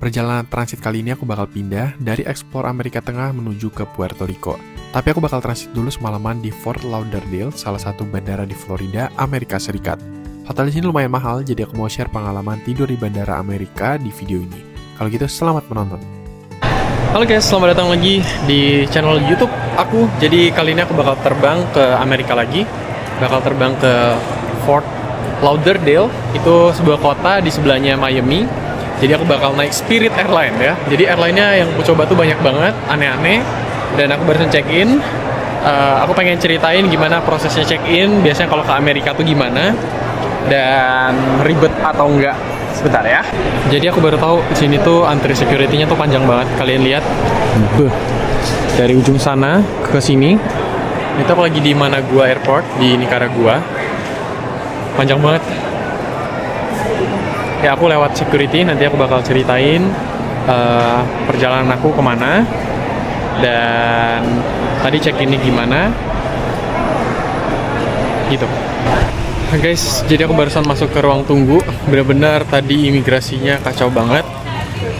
Perjalanan transit kali ini aku bakal pindah dari eksplor Amerika Tengah menuju ke Puerto Rico. Tapi aku bakal transit dulu semalaman di Fort Lauderdale, salah satu bandara di Florida, Amerika Serikat. Hotel di sini lumayan mahal, jadi aku mau share pengalaman tidur di bandara Amerika di video ini. Kalau gitu, selamat menonton. Halo guys, selamat datang lagi di channel YouTube aku. Jadi kali ini aku bakal terbang ke Amerika lagi. Bakal terbang ke Fort Lauderdale. Itu sebuah kota di sebelahnya Miami. Jadi aku bakal naik Spirit Airline ya. Jadi airline-nya yang aku coba tuh banyak banget, aneh-aneh. Dan aku barusan check-in. Aku pengen ceritain gimana prosesnya check-in. Biasanya kalau ke Amerika tuh gimana. Dan ribet atau enggak. Sebentar ya. Jadi aku baru tahu di sini tuh antri security-nya tuh panjang banget. Kalian lihat. Dari ujung sana ke sini. Itu aku lagi di Managua Airport di Nicaragua. Panjang banget. Ya aku lewat security, nanti aku bakal ceritain perjalanan aku kemana dan tadi check-innya gimana gitu. Guys, jadi aku barusan masuk ke ruang tunggu. Bener-bener tadi imigrasinya kacau banget.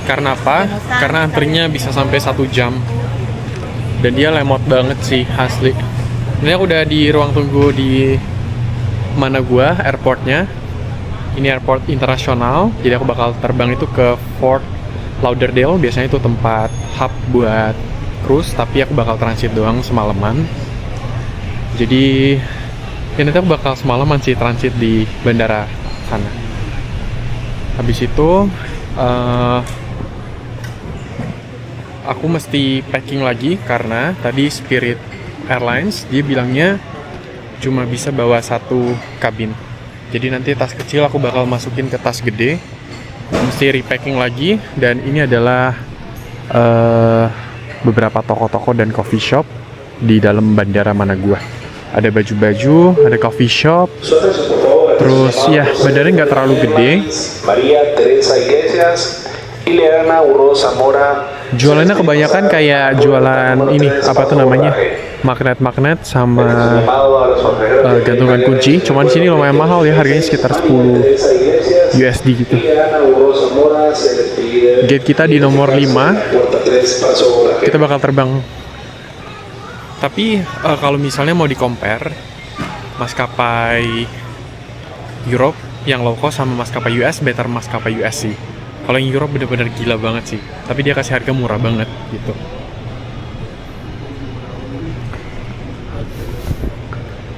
Karena apa? Karena antrinya bisa sampai 1 jam. Dan dia lemot banget sih, asli. Ini aku udah di ruang tunggu di Managua, airportnya. Ini airport internasional, jadi aku bakal terbang itu ke Fort Lauderdale. Biasanya itu tempat hub buat cruise, tapi aku bakal transit doang semalaman. Jadi ya nanti aku bakal semalaman sih transit di bandara sana. Habis itu aku mesti packing lagi karena tadi Spirit Airlines dia bilangnya cuma bisa bawa 1 kabin. Jadi nanti tas kecil aku bakal masukin ke tas gede. Mesti repacking lagi. Dan ini adalah beberapa toko-toko dan coffee shop di dalam bandara Managua. Ada baju-baju, ada coffee shop. Terus ya, bandaranya nggak terlalu gede. Jualannya kebanyakan kayak jualan ini, apa tuh namanya? Magnet-magnet sama gantungan kunci. Cuman di sini lumayan mahal ya, harganya sekitar 10 USD gitu. Gate kita di nomor 5. Kita bakal terbang. Tapi kalau misalnya mau di-compare maskapai Europe yang low cost sama maskapai US, better maskapai US sih. Kalau yang Europe bener-bener gila banget sih. Tapi dia kasih harga murah banget gitu.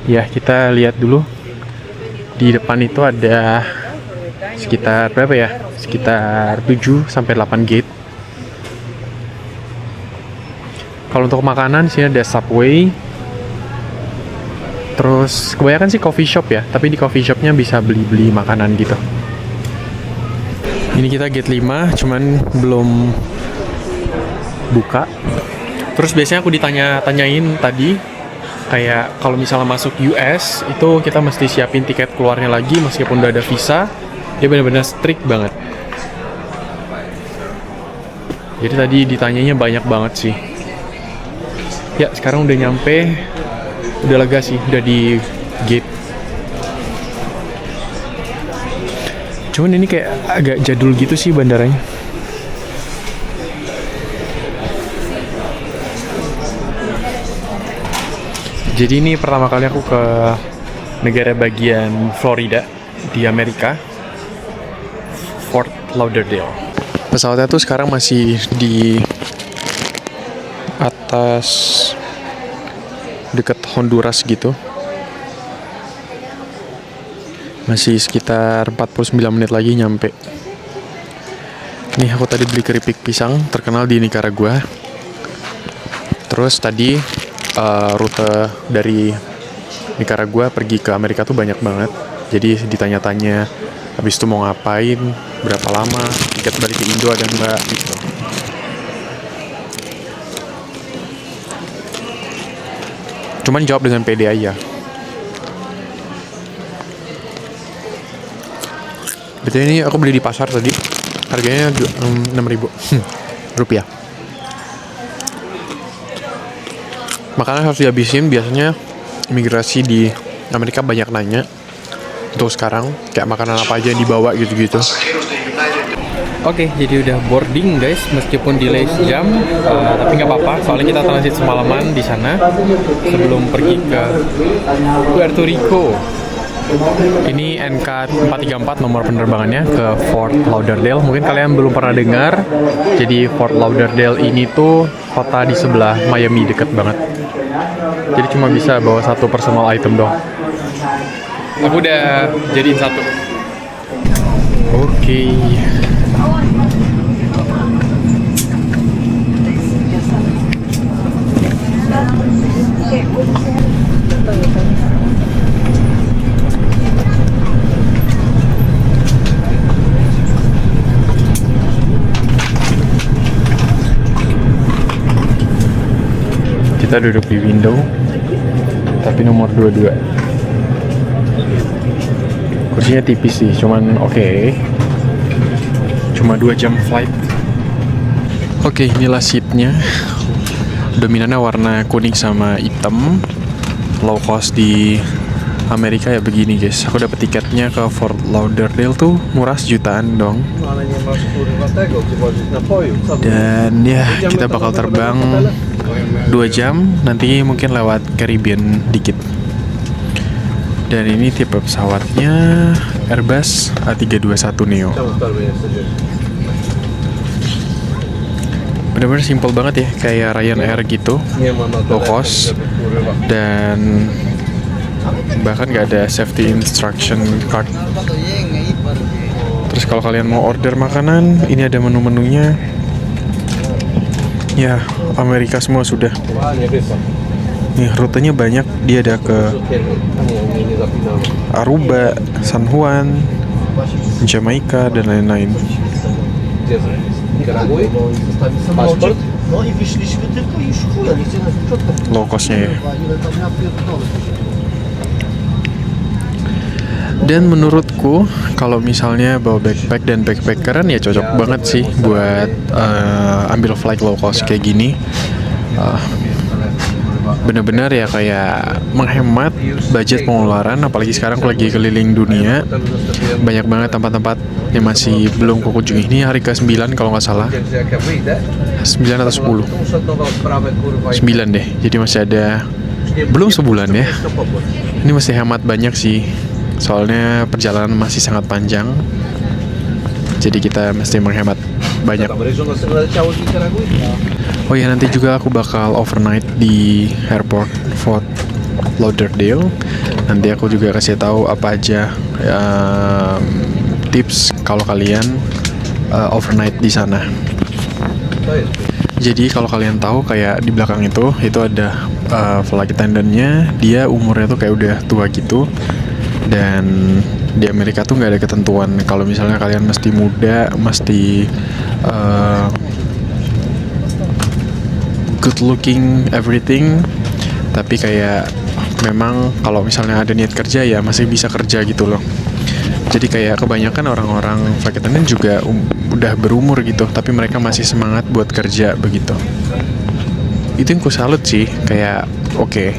Ya, kita lihat dulu. Di depan itu ada sekitar berapa ya? Sekitar 7 sampai 8 gate. Kalau untuk makanan sini ada Subway. Terus kebanyakan sih coffee shop ya, tapi di coffee shopnya bisa beli-beli makanan gitu. Ini kita gate 5, cuman belum buka. Terus biasanya aku ditanya-tanyain tadi kayak kalau misalnya masuk US itu kita mesti siapin tiket keluarnya lagi meskipun udah ada visa. Dia benar-benar strict banget. Jadi tadi ditanyanya banyak banget sih. Ya sekarang udah nyampe. Udah lega sih, udah di gate. Cuman ini kayak agak jadul gitu sih bandaranya. Jadi ini pertama kali aku ke negara bagian Florida di Amerika, Fort Lauderdale. Pesawatnya tuh sekarang masih di atas deket Honduras gitu. Masih sekitar 49 menit lagi nyampe. Nih aku tadi beli keripik pisang terkenal di Nicaragua. Terus tadi rute dari Nicaragua pergi ke Amerika tuh banyak banget. Jadi ditanya-tanya habis itu mau ngapain, berapa lama, tiket balik ke Indo ada nggak gitu. Cuman jawab dengan pede aja. Betul, ini aku beli di pasar tadi. Harganya 6.000 rupiah. Makanan harus dihabisin. Biasanya imigrasi di Amerika banyak nanya untuk sekarang kayak makanan apa aja yang dibawa gitu-gitu. Oke, jadi udah boarding guys, meskipun delay sejam, tapi nggak apa-apa, soalnya kita transit semalaman di sana sebelum pergi ke Puerto Rico. Ini NK434 nomor penerbangannya ke Fort Lauderdale. Mungkin kalian belum pernah dengar. Jadi Fort Lauderdale ini tuh kota di sebelah Miami, deket banget. Jadi cuma bisa bawa satu personal item dong. Aku udah jadiin satu. Oke. Kita duduk di window, tapi nomor 22. Kursinya tipis sih, cuman oke. Cuma 2 jam flight. Oke, inilah seatnya. Dominannya warna kuning sama hitam. Low cost di Amerika ya begini guys. Aku dapet tiketnya ke Fort Lauderdale tuh murah, sejutaan dong. Dan ya, kita bakal terbang 2 jam, nanti mungkin lewat Caribbean dikit. Dan ini tipe pesawatnya Airbus A321neo. Bener-bener simple banget ya, kayak Ryanair gitu, low cost, dan bahkan nggak ada safety instruction card. Terus kalau kalian mau order makanan, ini ada menu-menunya. Ya, Amerika semua sudah. Nih, rutenya banyak. Dia ada ke Aruba, San Juan, Jamaika, dan lain-lain. Low costnya ya. Dan menurutku kalau misalnya bawa backpack dan backpackeran ya cocok banget sih buat ambil flight low cost kayak gini. Bener-bener ya kayak menghemat budget pengeluaran, apalagi sekarang aku lagi keliling dunia, banyak banget tempat-tempat yang masih belum kukunjungi. Ini hari ke-9 kalau nggak salah, 9 atau 10, 9 deh, jadi masih ada belum sebulan ya. Ini masih hemat banyak sih, soalnya perjalanan masih sangat panjang, jadi kita mesti menghemat banyak. Oh ya, nanti juga aku bakal overnight di airport Fort Lauderdale. Nanti aku juga kasih tahu apa aja tips kalau kalian overnight di sana. Jadi kalau kalian tahu kayak di belakang itu ada flight attendant-nya, dia umurnya tuh kayak udah tua gitu. Dan di Amerika tuh nggak ada ketentuan kalau misalnya kalian mesti muda, mesti good looking everything, tapi kayak memang kalau misalnya ada niat kerja ya masih bisa kerja gitu loh. Jadi kayak kebanyakan orang-orang flight attendant juga udah berumur gitu, tapi mereka masih semangat buat kerja begitu. Itu yang ku salut sih, kayak oke.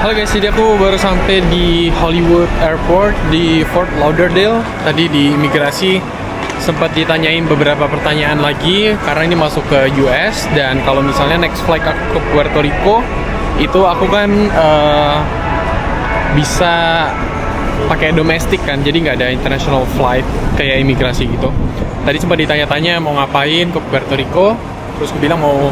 Halo guys, jadi aku baru sampai di Hollywood Airport di Fort Lauderdale. Tadi di imigrasi sempat ditanyain beberapa pertanyaan lagi karena ini masuk ke US, dan kalau misalnya next flight aku ke Puerto Rico itu aku kan bisa pakai domestik kan, jadi nggak ada international flight kayak imigrasi gitu. Tadi sempat ditanya-tanya mau ngapain ke Puerto Rico, terus aku bilang mau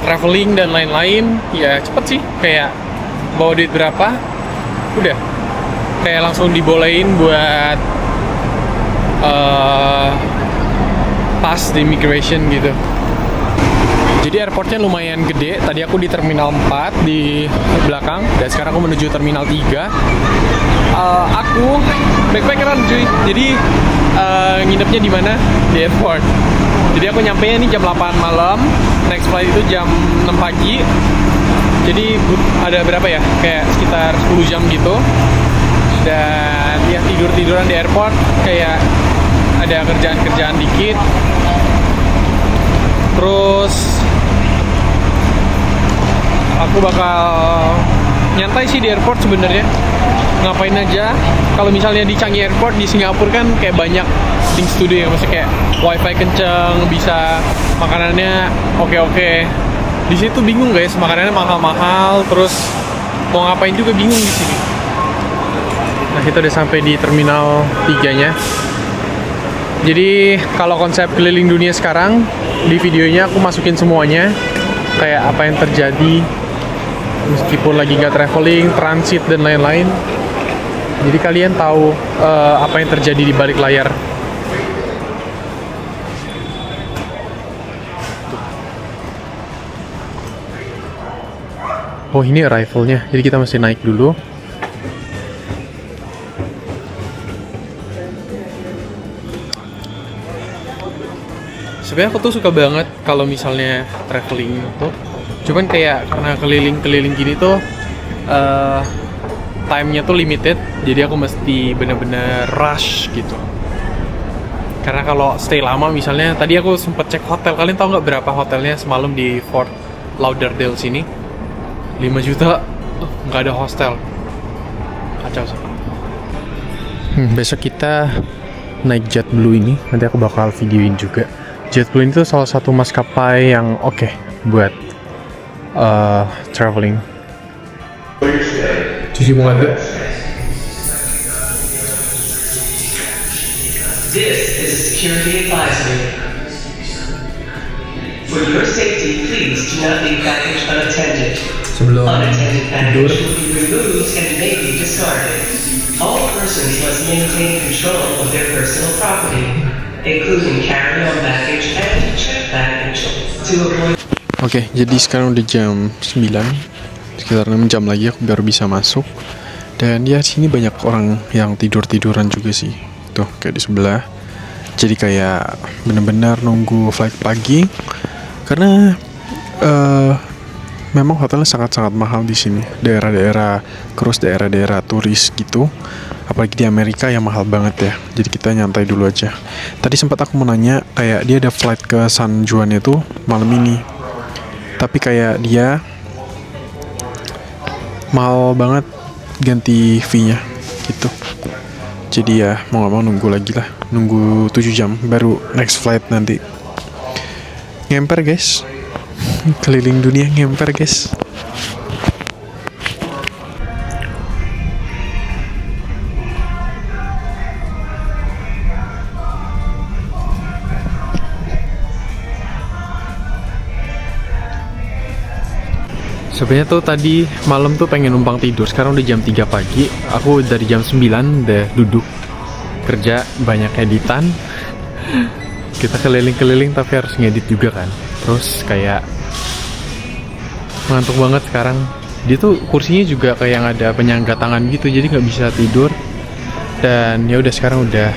traveling dan lain-lain. Ya cepet sih, kayak bawa duit berapa udah kayak langsung dibolehin buat pas di immigration gitu. Jadi airportnya lumayan gede. Tadi aku di Terminal 4 di belakang, dan sekarang aku menuju Terminal 3. Aku backpackeran cuy. Jadi nginepnya di mana? Di airport. Jadi aku nyampenya nih jam 8 malam. Next flight itu jam 6 pagi. Jadi ada berapa ya? Kayak sekitar 10 jam gitu. Dan ya tidur-tiduran di airport, kayak ada kerjaan-kerjaan dikit. Terus aku bakal nyantai sih di airport sebenarnya. Ngapain aja? Kalau misalnya di Changi Airport di Singapura kan kayak banyak things to do ya, maksudnya kayak wifi kenceng, bisa makanannya oke-oke. Di situ bingung guys, makanannya mahal-mahal, terus mau ngapain juga bingung di sini. Nah, kita udah sampai di Terminal 3-nya. Jadi kalau konsep keliling dunia sekarang, di videonya aku masukin semuanya, kayak apa yang terjadi meskipun lagi nggak traveling, transit dan lain-lain. Jadi kalian tahu apa yang terjadi di balik layar. Oh, ini arrival-nya, jadi kita mesti naik dulu. Sebenarnya aku tuh suka banget kalau misalnya traveling tuh, cuman kayak karena keliling-keliling gini tuh time-nya tuh limited, jadi aku mesti bener-bener rush gitu. Karena kalau stay lama, misalnya tadi aku sempet cek hotel, kalian tahu nggak berapa hotelnya semalam di Fort Lauderdale sini? 5 juta, nggak ada hostel. Kacau sih. Besok kita naik JetBlue ini, nanti aku bakal videoin juga. JetBlue itu salah satu maskapai yang oke buat traveling. Cuci bunga dulu. This is a security advisory. For your safety, please do not leave baggage unattended. Sebelum Unattended tidur, baggage will be removed and may be discarded. All persons must maintain control of their personal property, including carry-on baggage and check baggage, to avoid. Oke, jadi sekarang udah jam 9, sekitar 6 jam lagi aku baru bisa masuk. Dan ya sini banyak orang yang tidur-tiduran juga sih. Tuh, kayak di sebelah. Jadi kayak bener-bener nunggu flight pagi. Karena memang hotelnya sangat-sangat mahal di sini. Daerah-daerah cruise, daerah-daerah turis gitu. Apalagi di Amerika yang mahal banget ya. Jadi kita nyantai dulu aja. Tadi sempat aku mau nanya, kayak dia ada flight ke San Juan itu malam ini. Tapi kayak dia mahal banget ganti fee-nya gitu. Jadi ya mau gak mau nunggu lagi lah. Nunggu 7 jam baru next flight nanti. Ngemper guys. Keliling dunia ngemper guys. Sebenarnya tuh tadi malam tuh pengen numpang tidur. Sekarang udah jam 3 pagi. Aku dari jam 9 udah duduk kerja, banyak editan. Kita keliling-keliling tapi harus ngedit juga kan. Terus kayak ngantuk banget sekarang. Dia tuh kursinya juga kayak yang ada penyangga tangan gitu, jadi nggak bisa tidur. Dan ya udah sekarang udah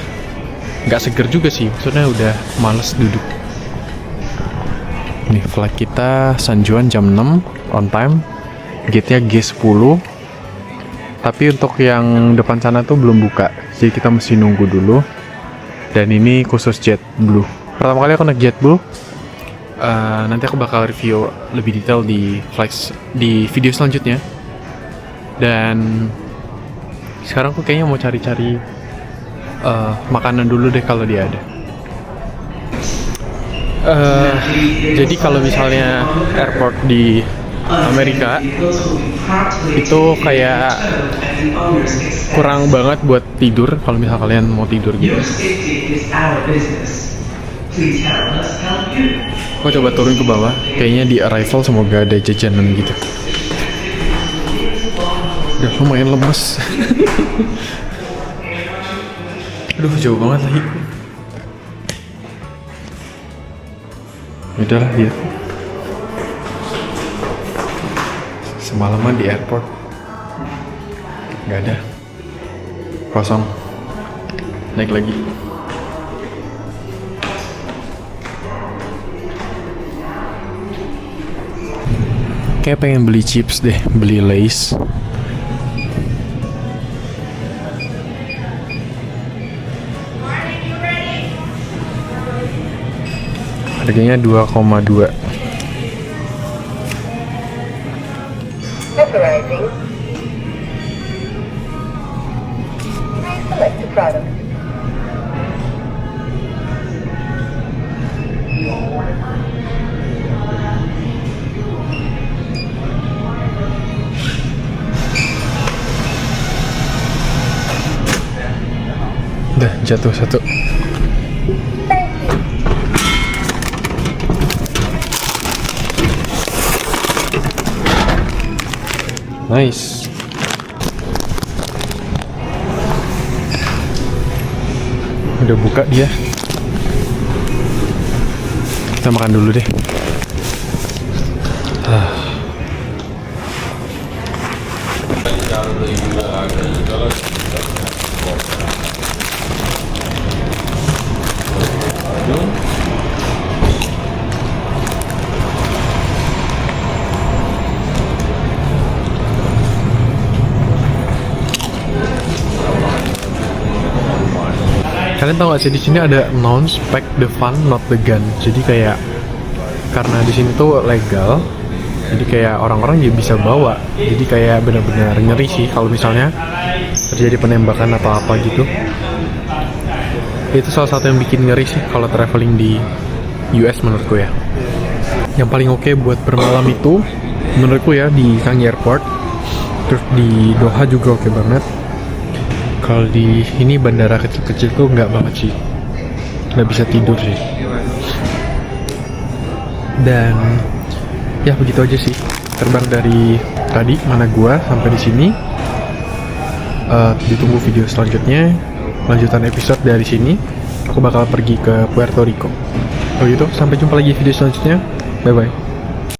nggak seger juga sih. Maksudnya udah males duduk. Nih flight kita San Juan jam 6 on time, gate-nya G10. Tapi untuk yang depan sana tuh belum buka, jadi kita mesti nunggu dulu. Dan ini khusus JetBlue. Pertama kali aku naik JetBlue. Nanti aku bakal review lebih detail di flights di video selanjutnya. Dan sekarang aku kayaknya mau cari-cari makanan dulu deh kalau dia ada. Jadi kalau misalnya airport di Amerika itu kayak kurang banget buat tidur kalau misal kalian mau tidur gitu. Your safety is our business. Please help us help you. Aku coba turun ke bawah, kayaknya di arrival semoga ada jajanan gitu. Udah lumayan lemes. Aduh jauh banget lagi. Udahlah ya. Semalaman di airport nggak ada, kosong. Naik lagi. Kayak pengen beli chips deh, beli Lay's. Harganya 2,2. Authorizing. Select the product. Udah jatuh satu. Nice. Udah buka dia. Kita makan dulu deh. Kalian tau gak sih di sini ada announce pack the fun not the gun. Jadi kayak karena di sini tuh legal, jadi kayak orang-orang juga bisa bawa. Jadi kayak benar-benar ngeri sih kalau misalnya terjadi penembakan atau apa gitu. Itu salah satu yang bikin ngeri sih kalau traveling di US menurutku ya. Yang paling oke buat bermalam itu menurutku ya di Changi Airport. Terus di Doha juga oke banget. Kalau di ini bandara kecil-kecil tuh nggak banget sih, nggak bisa tidur sih. Dan ya begitu aja sih, terbang dari tadi Managua sampai di sini. Ditunggu video selanjutnya, lanjutan episode dari sini. Aku bakal pergi ke Puerto Rico. Kalau gitu sampai jumpa lagi video selanjutnya. Bye bye.